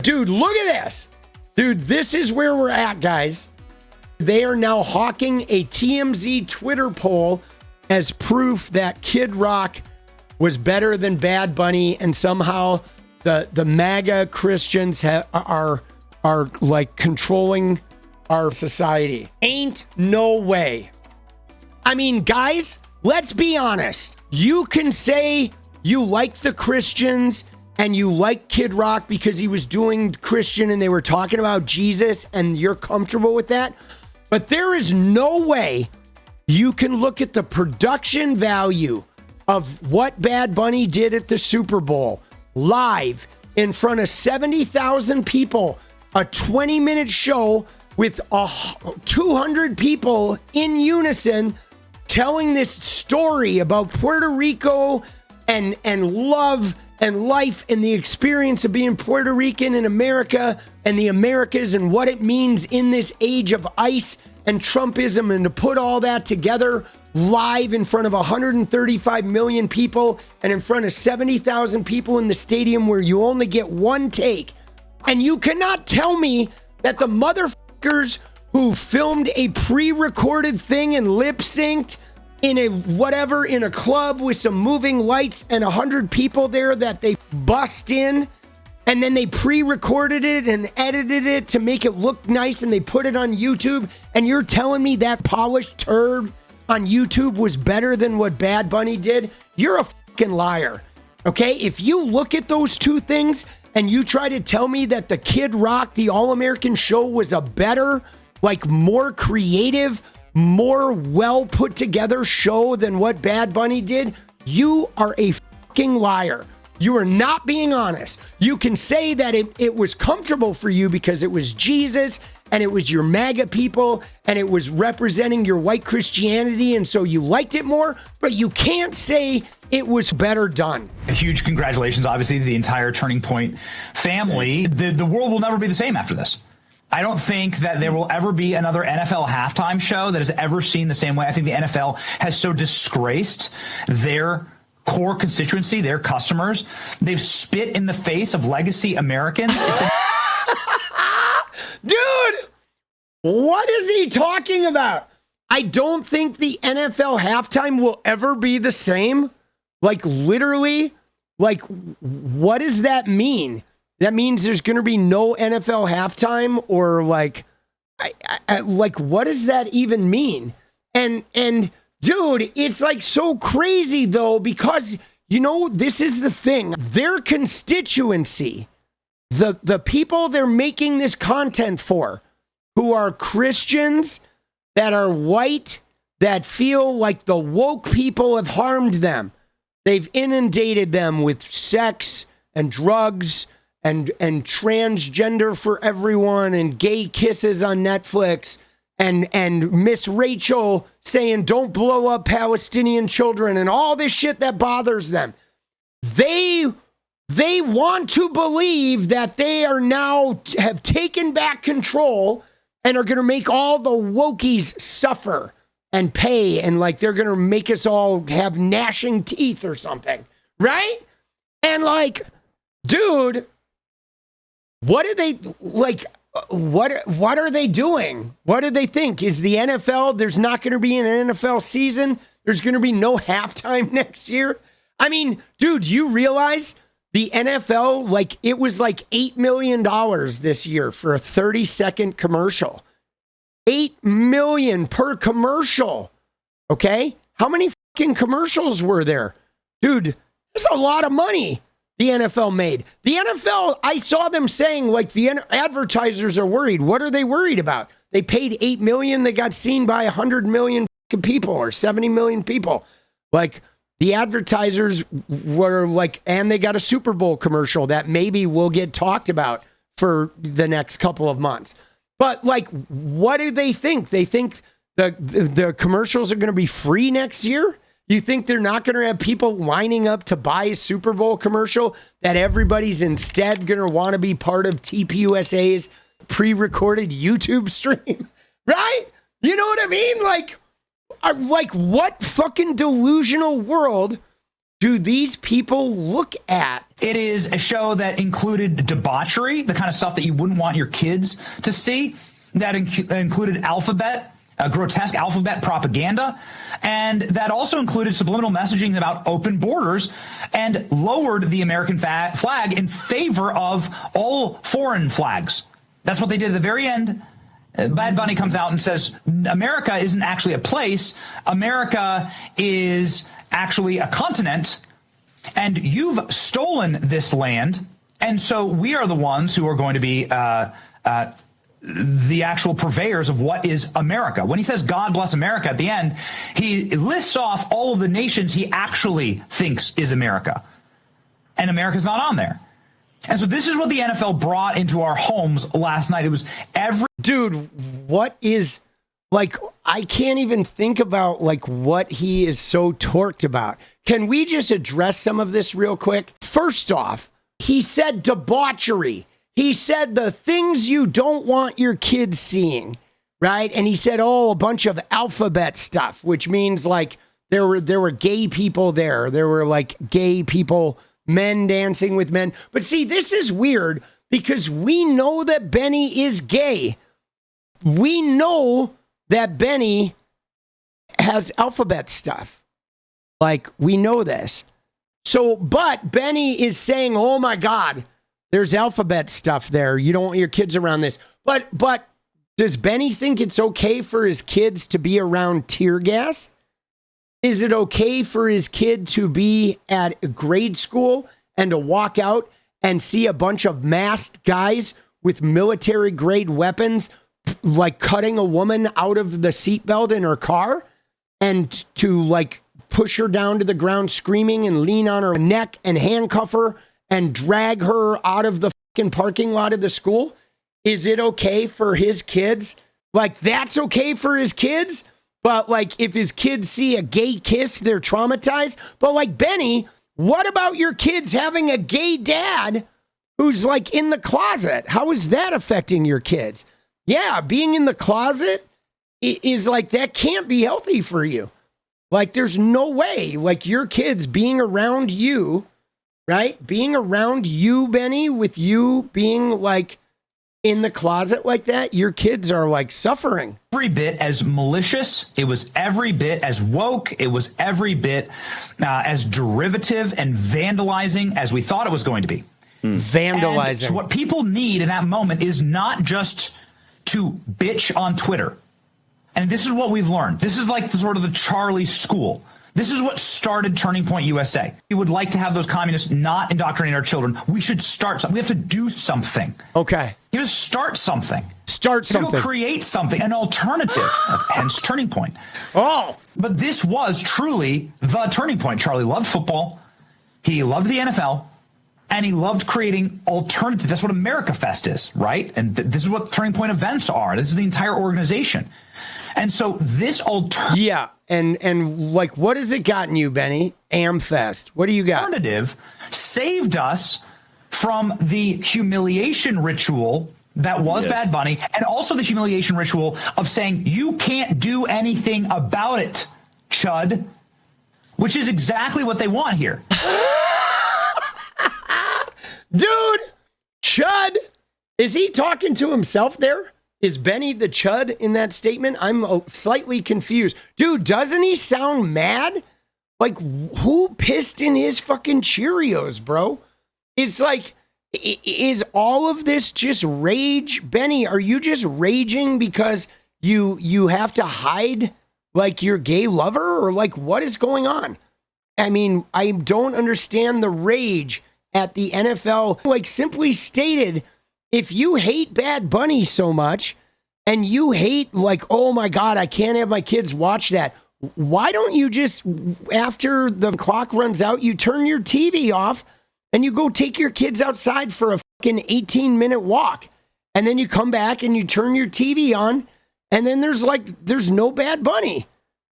Dude, look at this. Dude, this is where we're at, guys. They are now hawking a TMZ Twitter poll as proof that Kid Rock was better than Bad Bunny, and somehow the MAGA Christians are like controlling our society. Ain't no way. I mean, guys, let's be honest. You can say you like the Christians and you like Kid Rock because he was doing Christian and they were talking about Jesus and you're comfortable with that. But there is no way you can look at the production value of what Bad Bunny did at the Super Bowl live in front of 70,000 people, a 20-minute show with 200 people in unison telling this story about Puerto Rico and love and life and the experience of being Puerto Rican in America and the Americas and what it means in this age of ICE and Trumpism, and to put all that together live in front of 135 million people and in front of 70,000 people in the stadium where you only get one take. And you cannot tell me that the motherfuckers who filmed a pre-recorded thing and lip-synced in a club with some moving lights and 100 people there that they bust in, and then they pre-recorded it and edited it to make it look nice and they put it on YouTube, and you're telling me that polished turd on YouTube was better than what Bad Bunny did? You're a fucking liar. Okay? If you look at those two things and you try to tell me that the Kid Rock, the All-American show, was a better, like more creative, more well put together show than what Bad Bunny did, you are a fucking liar. You are not being honest. You can say that it was comfortable for you because it was Jesus and it was your MAGA people and it was representing your white Christianity, and so you liked it more, but you can't say it was better done. A huge congratulations, obviously, to the entire Turning Point family. The world will never be the same after this. I don't think that there will ever be another NFL halftime show that is ever seen the same way. I think the NFL has so disgraced their core constituency, their customers. They've spit in the face of legacy Americans. Dude, what is he talking about? I don't think the NFL halftime will ever be the same. Like, literally, like, what does that mean? That means there's going to be no NFL halftime, or like, like, what does that even mean? And dude, it's like so crazy though, because, you know, this is the thing. Their constituency, the people they're making this content for, who are Christians, that are white, that feel like the woke people have harmed them. They've inundated them with sex and drugs and transgender for everyone and gay kisses on Netflix and Miss Rachel saying don't blow up Palestinian children and all this shit that bothers them. They want to believe that they are now have taken back control and are going to make all the wokies suffer and pay, and like they're going to make us all have gnashing teeth or something, right? And like, dude, what are they like? What are they doing? What do they think? Is the NFL, there's not going to be an NFL season? There's going to be no halftime next year? I mean, dude, you realize the NFL, like, it was like $8 million this year for a 30-second commercial. $8 million per commercial. Okay? How many fucking commercials were there? Dude, that's a lot of money the NFL made. The NFL, I saw them saying, like, the advertisers are worried. What are they worried about? They paid $8 million. They got seen by 100 million people or 70 million people. Like, the advertisers were like, and they got a Super Bowl commercial that maybe will get talked about for the next couple of months. But like, what do they think? They think the commercials are going to be free next year? You think they're not going to have people lining up to buy a Super Bowl commercial, that everybody's instead going to want to be part of TPUSA's pre-recorded YouTube stream? Right? You know what I mean? Like what fucking delusional world do these people look at? It is a show that included debauchery, the kind of stuff that you wouldn't want your kids to see, that included grotesque alphabet propaganda, and that also included subliminal messaging about open borders and lowered the American flag in favor of all foreign flags. That's what they did at the very end. Bad Bunny comes out and says, America isn't actually a place. America is actually a continent, and you've stolen this land, and so we are the ones who are going to be the actual purveyors of what is America. When he says God bless America at the end, he lists off all of the nations he actually thinks is America, and America's not on there. And so this is what the NFL brought into our homes last night. It was Dude, what is, like, I can't even think about, like, what he is so torqued about. Can we just address some of this real quick? First off, he said debauchery. He said the things you don't want your kids seeing, right? And he said, a bunch of alphabet stuff, which means, like, there were gay people there. There were, like, gay people, men dancing with men. But see, this is weird because we know that Benny is gay. We know that Benny has alphabet stuff. Like, we know this. So, but Benny is saying, oh my God, there's alphabet stuff there. You don't want your kids around this. But does Benny think it's okay for his kids to be around tear gas? Is it okay for his kid to be at grade school and to walk out and see a bunch of masked guys with military grade weapons, like cutting a woman out of the seatbelt in her car, and to, like, push her down to the ground screaming and lean on her neck and handcuff her and drag her out of the fucking parking lot of the school? Is it okay for his kids? Like, that's okay for his kids? But, like, if his kids see a gay kiss, they're traumatized. But, like, Benny, what about your kids having a gay dad who's, like, in the closet? How is that affecting your kids? Yeah, being in the closet is, like, that can't be healthy for you. Like, there's no way, like, your kids being around you, right? Being around you, Benny, with you being, like, in the closet like that, your kids are, like, suffering. Every bit as malicious. It was every bit as woke. It was every bit as derivative and vandalizing as we thought it was going to be. Vandalizing. And so what people need in that moment is not just to bitch on Twitter. And this is what we've learned. This is like sort of the Charlie school. This is what started Turning Point USA. We would like to have those communists not indoctrinate our children. We should start something. We have to do something. Okay. You have to start something. Start something. Go create something, an alternative, hence Turning Point. Oh. But this was truly the turning point. Charlie loved football. He loved the NFL. And he loved creating alternatives. That's what America Fest is, right? And this is what Turning Point events are. This is the entire organization. And so this yeah, and like, what has it gotten you, Benny? AmFest. What do you got? Alternative saved us from the humiliation ritual that was Bad Bunny, and also the humiliation ritual of saying you can't do anything about it, Chud, which is exactly what they want here. Dude, Chud, is he talking to himself there? Is Benny the Chud in that statement? I'm slightly confused. Dude, doesn't he sound mad? Like, who pissed in his fucking Cheerios, bro? It's like, is all of this just rage? Benny, are you just raging because you have to hide, like, your gay lover? Or, like, what is going on? I mean, I don't understand the rage at the NFL. Like, simply stated, if you hate Bad Bunny so much and you hate, like, oh my God, I can't have my kids watch that, why don't you just, after the clock runs out, you turn your TV off and you go take your kids outside for a fucking 18-minute walk. And then you come back and you turn your TV on and then there's no Bad Bunny.